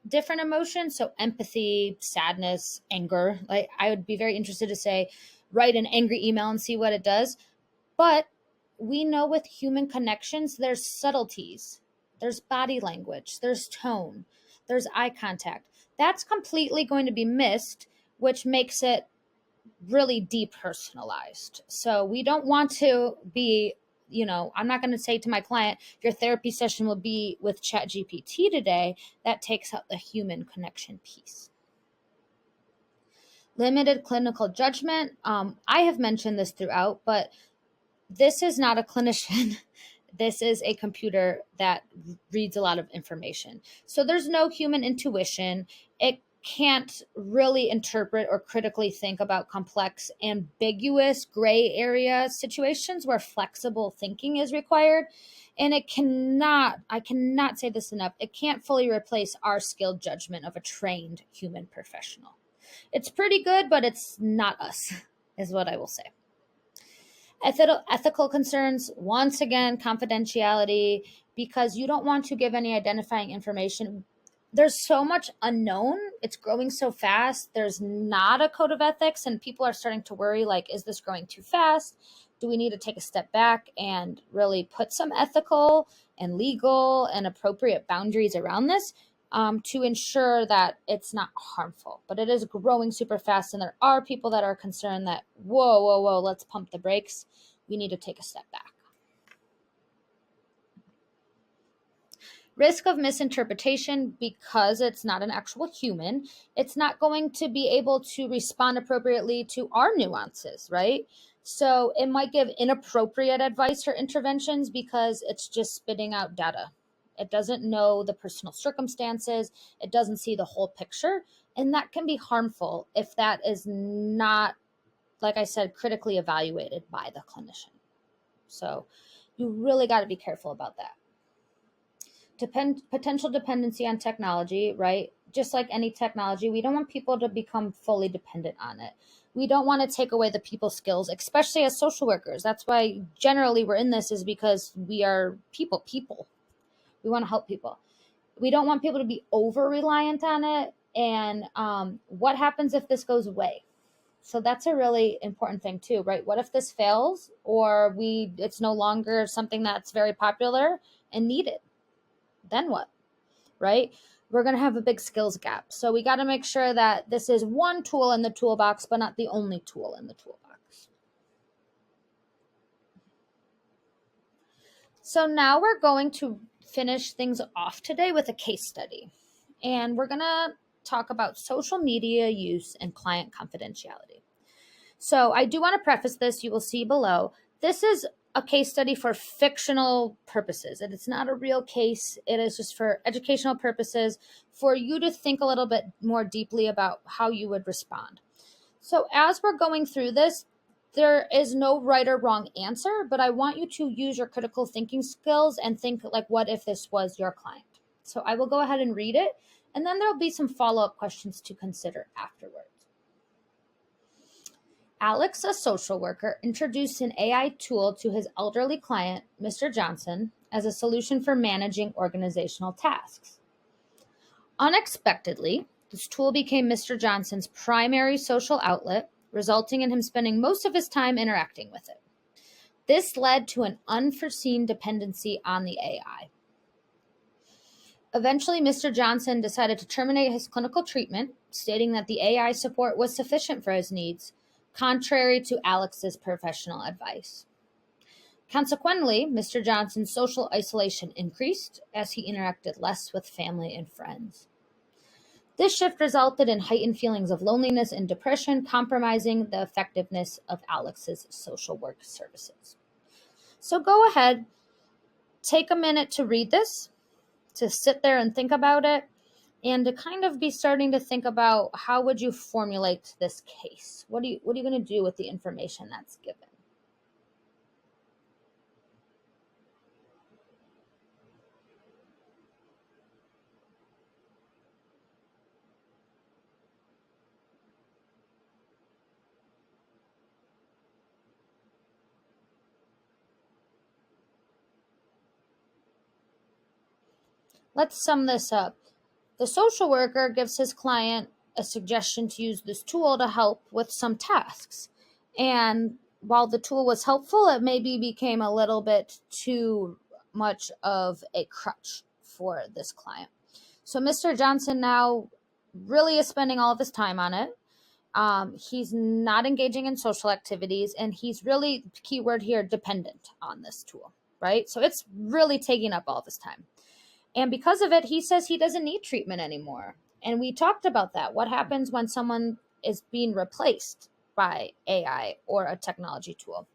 different emotions. So empathy, sadness, anger. Like, I would be very interested to say, write an angry email and see what it does. But we know with human connections, there's subtleties, there's body language, there's tone, there's eye contact. That's completely going to be missed, which makes it really depersonalized. So we don't want to be, I'm not going to say to my client, your therapy session will be with ChatGPT today. That takes out the human connection piece. Limited clinical judgment. I have mentioned this throughout, but this is not a clinician. This is a computer that reads a lot of information. So there's no human intuition. It can't really interpret or critically think about complex, ambiguous, gray area situations where flexible thinking is required. And I cannot say this enough, it can't fully replace our skilled judgment of a trained human professional. It's pretty good, but it's not us, is what I will say. Ethical concerns, once again, confidentiality, because you don't want to give any identifying information. There's so much unknown. It's growing so fast. There's not a code of ethics, and people are starting to worry, like, is this growing too fast? Do we need to take a step back and really put some ethical and legal and appropriate boundaries around this to ensure that it's not harmful? But it is growing super fast, and there are people that are concerned that, whoa, let's pump the brakes. We need to take a step back. Risk of misinterpretation, because it's not an actual human, it's not going to be able to respond appropriately to our nuances, right? So it might give inappropriate advice or interventions because it's just spitting out data. It doesn't know the personal circumstances. It doesn't see the whole picture. And that can be harmful if that is not, like I said, critically evaluated by the clinician. So you really got to be careful about that. Potential dependency on technology, right? Just like any technology, we don't want people to become fully dependent on it. We don't want to take away the people skills, especially as social workers. That's why generally we're in this, is because we are people. We want to help people. We don't want people to be over reliant on it. And what happens if this goes away? So that's a really important thing too, right? What if this fails, or it's no longer something that's very popular and needed? Then what, right? We're going to have a big skills gap. So we got to make sure that this is one tool in the toolbox, but not the only tool in the toolbox. So now we're going to finish things off today with a case study. And we're going to talk about social media use and client confidentiality. So I do want to preface this. You will see below. This is a case study for fictional purposes, and it's not a real case. It is just for educational purposes, for you to think a little bit more deeply about how you would respond. So as we're going through this, there is no right or wrong answer, but I want you to use your critical thinking skills and think, like, what if this was your client? So I will go ahead and read it, And then there'll be some follow-up questions to consider afterwards. Alex, a social worker, introduced an AI tool to his elderly client, Mr. Johnson, as a solution for managing organizational tasks. Unexpectedly, this tool became Mr. Johnson's primary social outlet, resulting in him spending most of his time interacting with it. This led to an unforeseen dependency on the AI. Eventually, Mr. Johnson decided to terminate his clinical treatment, stating that the AI support was sufficient for his needs, contrary to Alex's professional advice. Consequently, Mr. Johnson's social isolation increased as he interacted less with family and friends. This shift resulted in heightened feelings of loneliness and depression, compromising the effectiveness of Alex's social work services. So go ahead, take a minute to read this, to sit there and think about it, and to kind of be starting to think about how would you formulate this case? What are you going to do with the information that's given? Let's sum this up. The social worker gives his client a suggestion to use this tool to help with some tasks. And while the tool was helpful, it maybe became a little bit too much of a crutch for this client. So Mr. Johnson now really is spending all of his time on it. He's not engaging in social activities, and he's really, keyword here, dependent on this tool, right? So it's really taking up all of his time. And because of it, he says he doesn't need treatment anymore. And we talked about that. What happens when someone is being replaced by AI or a technology tool?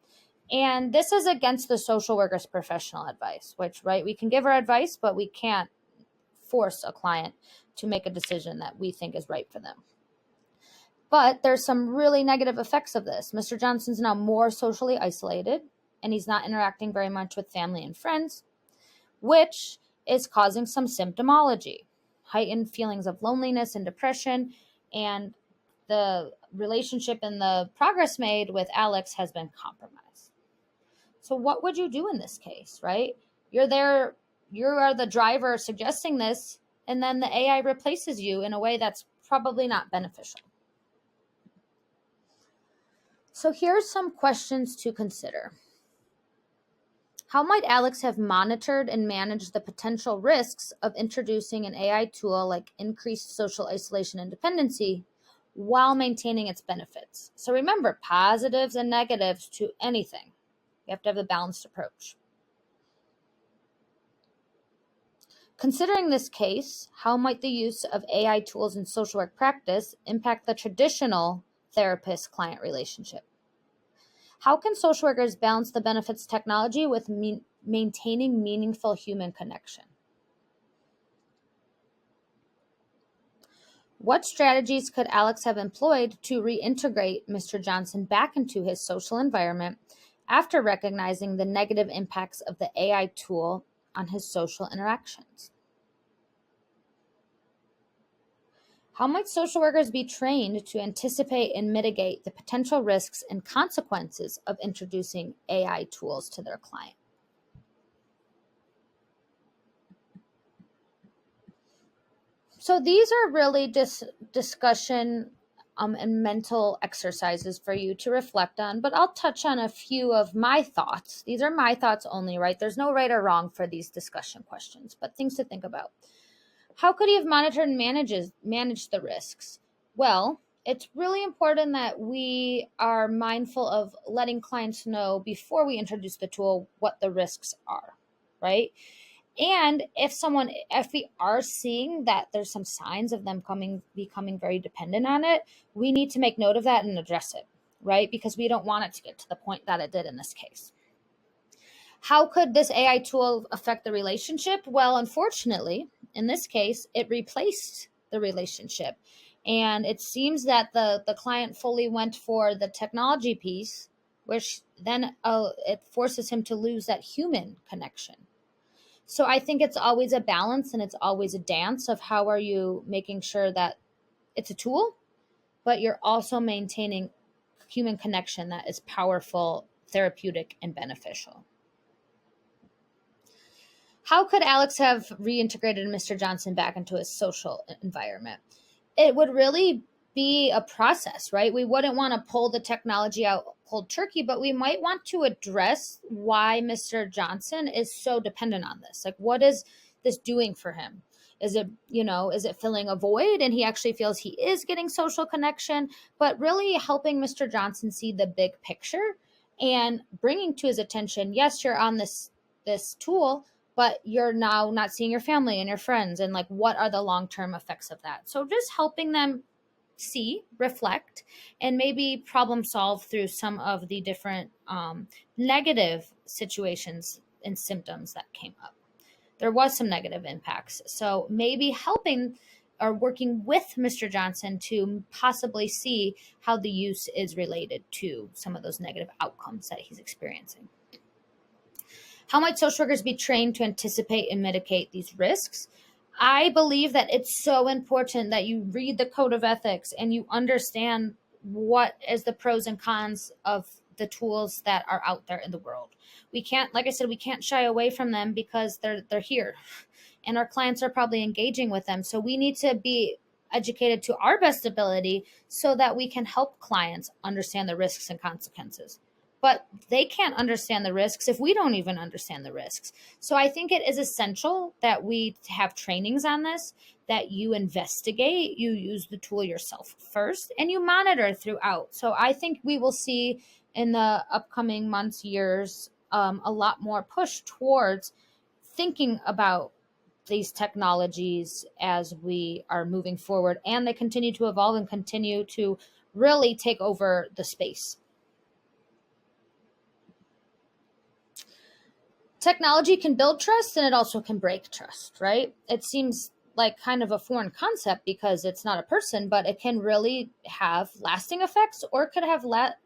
And this is against the social worker's professional advice, which, right, we can give our advice, but we can't force a client to make a decision that we think is right for them. But there's some really negative effects of this. Mr. Johnson's now more socially isolated, and he's not interacting very much with family and friends, which is causing some symptomology, heightened feelings of loneliness and depression, and the relationship and the progress made with Alex has been compromised. So what would you do in this case, right? You're there, you are the driver suggesting this, and then the AI replaces you in a way that's probably not beneficial. So here's some questions to consider. How might Alex have monitored and managed the potential risks of introducing an AI tool like increased social isolation and dependency while maintaining its benefits? So remember, positives and negatives to anything. You have to have a balanced approach. Considering this case, how might the use of AI tools in social work practice impact the traditional therapist-client relationship? How can social workers balance the benefits of technology with maintaining meaningful human connection? What strategies could Alex have employed to reintegrate Mr. Johnson back into his social environment after recognizing the negative impacts of the AI tool on his social interactions? How might social workers be trained to anticipate and mitigate the potential risks and consequences of introducing AI tools to their client? So these are really just discussion and mental exercises for you to reflect on, but I'll touch on a few of my thoughts. These are my thoughts only, right? There's no right or wrong for these discussion questions, but things to think about. How could he have monitored and managed the risks? Well, it's really important that we are mindful of letting clients know before we introduce the tool what the risks are, right? And if we are seeing that there's some signs of them becoming very dependent on it, we need to make note of that and address it, right? Because we don't want it to get to the point that it did in this case. How could this AI tool affect the relationship? Well, unfortunately, in this case, it replaced the relationship. And it seems that the client fully went for the technology piece, which then it forces him to lose that human connection. So I think it's always a balance and it's always a dance of how are you making sure that it's a tool, but you're also maintaining human connection that is powerful, therapeutic, and beneficial. How could Alex have reintegrated Mr. Johnson back into his social environment? It would really be a process, right? We wouldn't want to pull the technology out cold turkey, but we might want to address why Mr. Johnson is so dependent on this. Like, what is this doing for him? Is it, is it filling a void and he actually feels he is getting social connection, but really helping Mr. Johnson see the big picture and bringing to his attention, yes, you're on this tool, but you're now not seeing your family and your friends, and like, what are the long-term effects of that? So just helping them see, reflect, and maybe problem solve through some of the different negative situations and symptoms that came up. There was some negative impacts. So maybe helping or working with Mr. Johnson to possibly see how the use is related to some of those negative outcomes that he's experiencing. How might social workers be trained to anticipate and mitigate these risks? I believe that it's so important that you read the code of ethics and you understand what is the pros and cons of the tools that are out there in the world. We can't, like I said, we can't shy away from them because they're here and our clients are probably engaging with them. So we need to be educated to our best ability so that we can help clients understand the risks and consequences. But they can't understand the risks if we don't even understand the risks. So I think it is essential that we have trainings on this, that you investigate, you use the tool yourself first, and you monitor throughout. So I think we will see in the upcoming months, years, a lot more push towards thinking about these technologies as we are moving forward, and they continue to evolve and continue to really take over the space. Technology can build trust and it also can break trust, right? It seems like kind of a foreign concept because it's not a person, but it can really have lasting effects, or it could have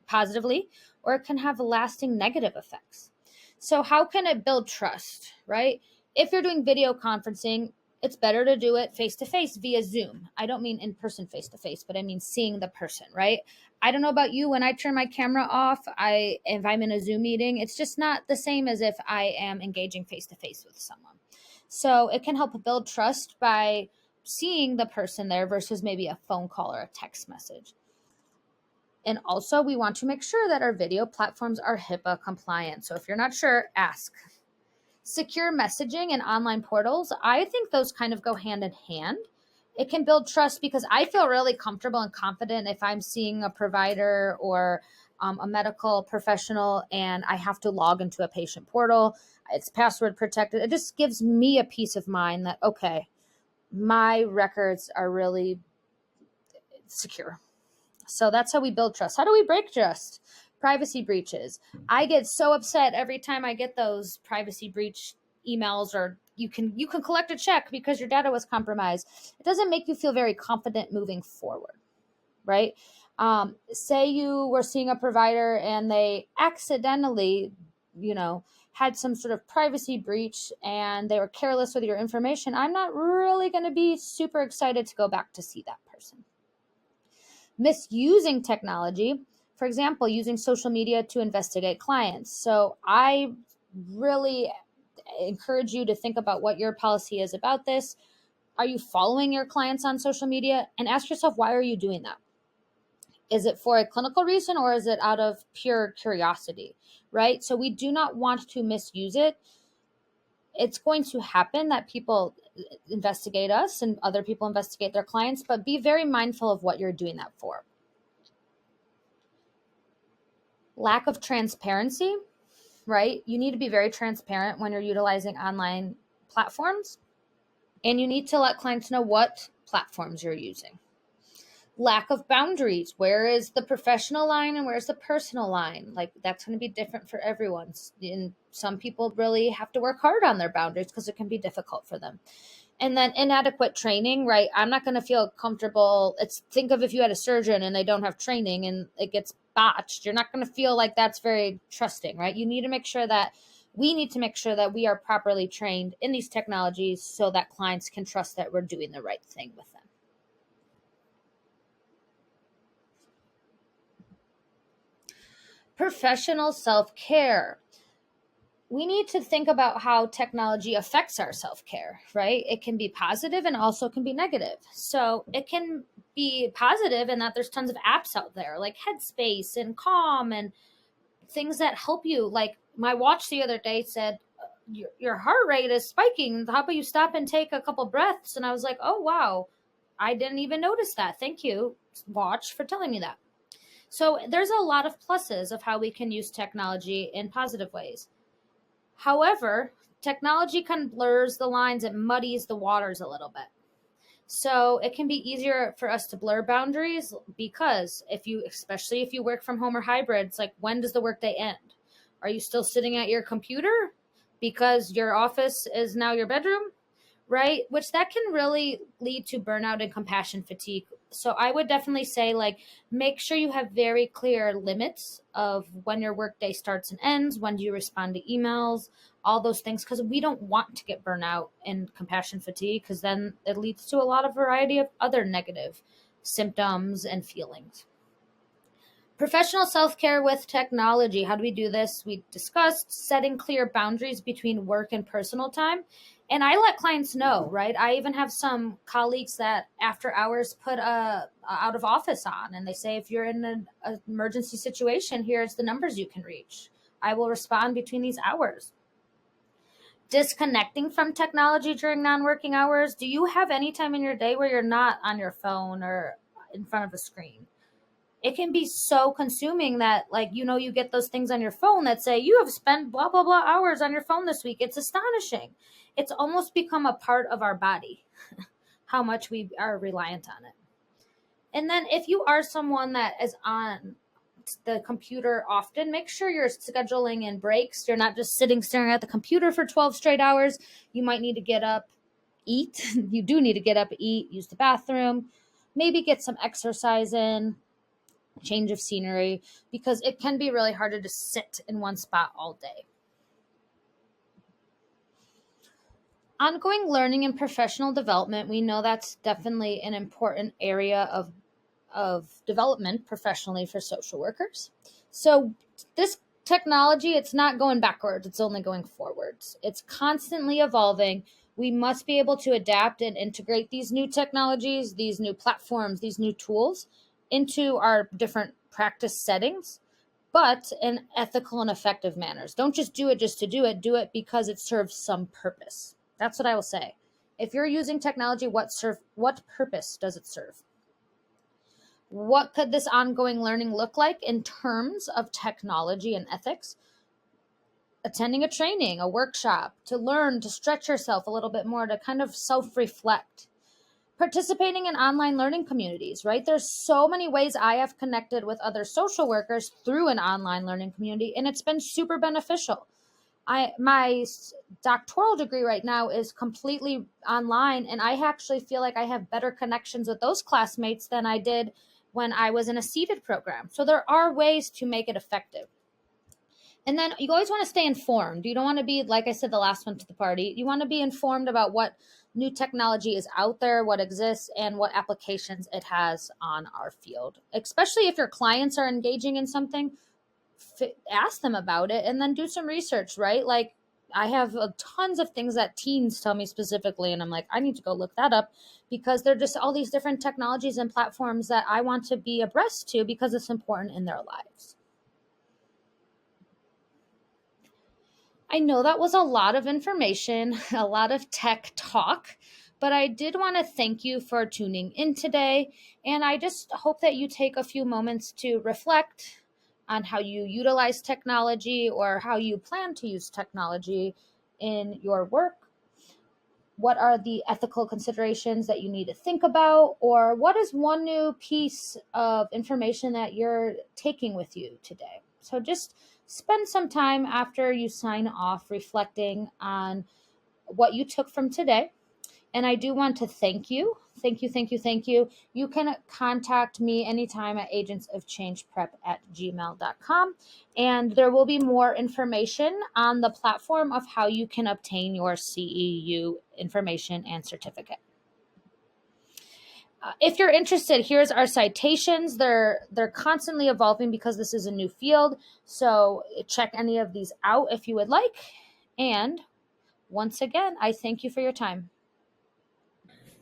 positively, or it can have lasting negative effects. So how can it build trust, right? If you're doing video conferencing, it's better to do it face-to-face via Zoom. I don't mean in-person face-to-face, but I mean seeing the person, right? I don't know about you, when I turn my camera off, if I'm in a Zoom meeting, it's just not the same as if I am engaging face-to-face with someone. So it can help build trust by seeing the person there versus maybe a phone call or a text message. And also, we want to make sure that our video platforms are HIPAA compliant. So if you're not sure, ask. Secure messaging and online portals, I think those kind of go hand in hand. It can build trust because I feel really comfortable and confident if I'm seeing a provider or a medical professional and I have to log into a patient portal. It's password protected. It just gives me a peace of mind that, okay, my records are really secure. So that's how we build trust. How do we break trust? Privacy breaches. I get so upset every time I get those privacy breach emails, or you can collect a check because your data was compromised. It doesn't make you feel very confident moving forward, right? Say you were seeing a provider and they accidentally, had some sort of privacy breach and they were careless with your information. I'm not really going to be super excited to go back to see that person. Misusing technology, for example, using social media to investigate clients. So I really encourage you to think about what your policy is about this. Are you following your clients on social media? And ask yourself, why are you doing that? Is it for a clinical reason or is it out of pure curiosity, right? So we do not want to misuse it. It's going to happen that people investigate us and other people investigate their clients, but be very mindful of what you're doing that for. Lack of transparency, right? You need to be very transparent when you're utilizing online platforms, and you need to let clients know what platforms you're using. Lack of boundaries. Where is the professional line and where's the personal line? Like, that's going to be different for everyone. And some people really have to work hard on their boundaries because it can be difficult for them. And then inadequate training, right? I'm not going to feel comfortable. Think of if you had a surgeon and they don't have training and it gets botched. You're not going to feel like that's very trusting, right? You need to make sure that We need to make sure that we are properly trained in these technologies so that clients can trust that we're doing the right thing with them. Professional self-care. We need to think about how technology affects our self-care, right? It can be positive and also can be negative. So it can be positive in that there's tons of apps out there like Headspace and Calm and things that help you. Like my watch the other day said, your heart rate is spiking. How about you stop and take a couple breaths? And I was like, oh, wow, I didn't even notice that. Thank you, watch, for telling me that. So there's a lot of pluses of how we can use technology in positive ways. However, technology kind of blurs the lines, it muddies the waters a little bit. So it can be easier for us to blur boundaries because especially if you work from home or hybrid, it's like, when does the workday end? Are you still sitting at your computer because your office is now your bedroom? Right? Which that can really lead to burnout and compassion fatigue. So I would definitely say, like, make sure you have very clear limits of when your workday starts and ends, when do you respond to emails, all those things, because we don't want to get burnout and compassion fatigue, because then it leads to a lot of variety of other negative symptoms and feelings. Professional self-care with technology. How do we do this? We discussed setting clear boundaries between work and personal time. And I let clients know, right? I even have some colleagues that after hours put a out of office on, and they say, if you're in an emergency situation, here's the numbers you can reach. I will respond between these hours. Disconnecting from technology during non-working hours. Do you have any time in your day where you're not on your phone or in front of a screen? It can be so consuming that, like, you get those things on your phone that say you have spent blah, blah, blah hours on your phone this week. It's astonishing. It's almost become a part of our body, how much we are reliant on it. And then if you are someone that is on the computer often, make sure you're scheduling in breaks. You're not just sitting staring at the computer for 12 straight hours. You might need to get up, eat. You do need to get up, eat, use the bathroom, maybe get some exercise in, change of scenery, because it can be really hard to just sit in one spot all day. Ongoing learning and professional development, we know that's definitely an important area of development professionally for social workers. So this technology, it's not going backwards, it's only going forwards. It's constantly evolving. We must be able to adapt and integrate these new technologies, these new platforms, these new tools into our different practice settings, but in ethical and effective manners. Don't just do it just to do it because it serves some purpose. That's what I will say. If you're using technology, what purpose does it serve? What could this ongoing learning look like in terms of technology and ethics? Attending a training, a workshop, to learn, to stretch yourself a little bit more, to kind of self-reflect. Participating in online learning communities, right? There's so many ways I have connected with other social workers through an online learning community, and it's been super beneficial. My doctoral degree right now is completely online, and I actually feel like I have better connections with those classmates than I did when I was in a seated program. So there are ways to make it effective. And then you always want to stay informed. You don't want to be, like I said, the last one to the party. You want to be informed about what new technology is out there, what exists, and what applications it has on our field. Especially if your clients are engaging in something, ask them about it and then do some research, right? Like, I have tons of things that teens tell me specifically, and I'm like, I need to go look that up, because they're just all these different technologies and platforms that I want to be abreast to because it's important in their lives. I know that was a lot of information, a lot of tech talk, but I did want to thank you for tuning in today. And I just hope that you take a few moments to reflect on how you utilize technology or how you plan to use technology in your work. What are the ethical considerations that you need to think about? Or what is one new piece of information that you're taking with you today? So just spend some time after you sign off reflecting on what you took from today. And I do want to thank you. Thank you, thank you, thank you. You can contact me anytime at agentsofchangeprep@gmail.com. And there will be more information on the platform of how you can obtain your CEU information and certificate. If you're interested, here's our citations. They're constantly evolving because this is a new field. So check any of these out if you would like. And once again, I thank you for your time.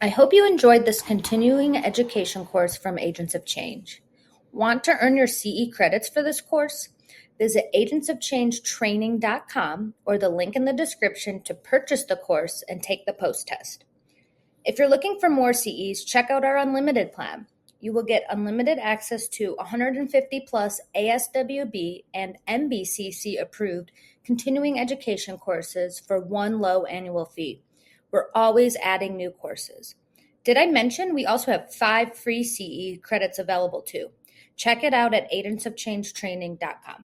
I hope you enjoyed this continuing education course from Agents of Change. Want to earn your CE credits for this course? Visit agentsofchangetraining.com or the link in the description to purchase the course and take the post-test. If you're looking for more CEs, check out our unlimited plan. You will get unlimited access to 150 plus ASWB and NBCC approved continuing education courses for one low annual fee. We're always adding new courses. Did I mention we also have 5 free CE credits available too? Check it out at agentsofchangetraining.com.